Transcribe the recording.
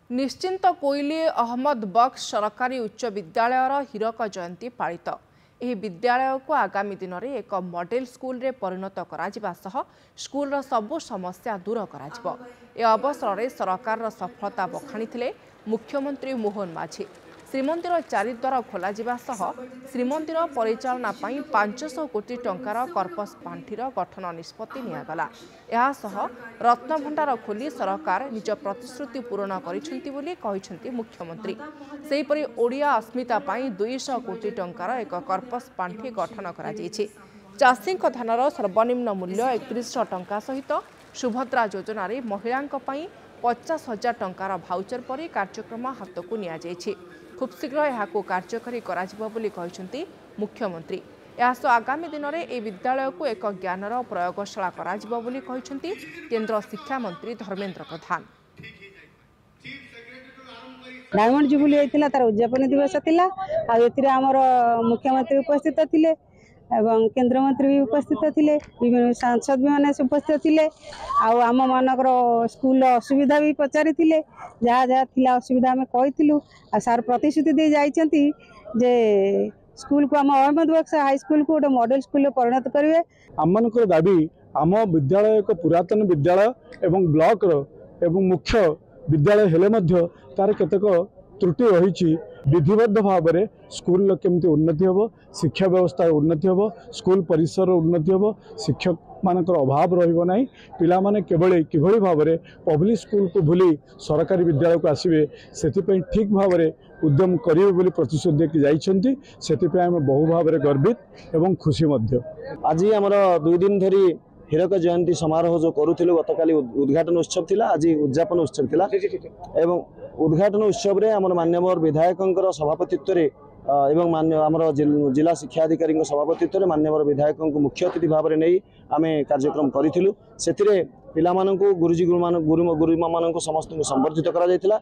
निश्चिंत कोइली अहमद बख्श सरकारी उच्च विद्यालयर हीरक जयंती पालित। यह विद्यालय को आगामी दिन में एक मॉडल स्कूल रे परिणत करा स्कूल सबु समस्या दूर करा। अवसर में सरकार सफलता बखाणी मुख्यमंत्री मोहन माझी। श्रीमंदिर चारिद्वार खोल श्रीमंदिर परिचालना 500 कोटी टंकार कर्पस पांठिर गठन निष्पत्ति नियागला। रत्नभंडार खोली सरकार निज प्रतिश्रुति पूरण करिसेंति मुख्यमंत्री। सेहीपरि ओडिया अस्मिता 200 कोटी टंकार एक कर्पस पांठि गठन करा जायछि। चाषी धानर सर्वनिम्न मूल्य 3100 टंका सहित सुभद्रा योजना महिलां 50,000 टंकार भाउचर परि कार्यक्रम हाथ को निया जायछि। खूब शीघ्र यह कार्यकारी करा मुख्यमंत्री। यास आगामी दिन में यह विद्यालय को एक ज्ञानर प्रयोगशाला करा केंद्र शिक्षा मंत्री धर्मेंद्र प्रधान। डायमंड जुबली होता तार उद्यापन दिवस थिला आमर मुख्यमंत्री उपस्थित थिले एवं केंद्र मंत्री भी उपस्थित थिले, विभिन्न सांसद भी माने उपस्थित थिले। आम मानकर स्कूल असुविधा भी पचारि थिले, जहाँ जहाँ थिला असुविधा आम कहिथिलु। सार प्रतिश्रुति दे जाइछंती जे स्कूल को आम अहमद बख्श हाई स्कूल को गोटे मॉडल स्कूल परिणत करेंगे। आम दाबी आम विद्यालय एक पुरातन विद्यालय एवं ब्लॉक एवं मुख्य विद्यालय हेले मध्य तार केतक त्रुटि रही। विधिबद्ध भाव में स्कूल केमती उन्नति हम, शिक्षा व्यवस्था उन्नति हम, स्कूल परिसर उन्नति हम, शिक्षक मानकर अभाव रहिबो नाही। पिला माने केवल किभଳି भाव में पब्लिक स्कूल को भूली सरकारी विद्यालय को आसवे से ठीक भाव में उद्यम करेंगे बोली प्रतिश्रुति देके जाइछंती। सेतिपय हम बहु भाव में गर्वित एवं खुशी मध्य। आज आमर 2 दिन धरी हीरक जयंती समारोह जो करूँ गतकाली उद्घाटन उत्सव थिला, आज उद्यापन उत्सव थिला एवं उद्घाटन उत्सव रे आमर मान्यवर विधायकों सभापतित्व एवं आमर जिला शिक्षा अधिकारी सभापतित्व मान्यवर विधायक को मुख्य अतिथि भाव में नहीं आम कार्यक्रम करूँ। से पिला गुरुजी गुरुमा समस्त संबर्धित करा जायतिला।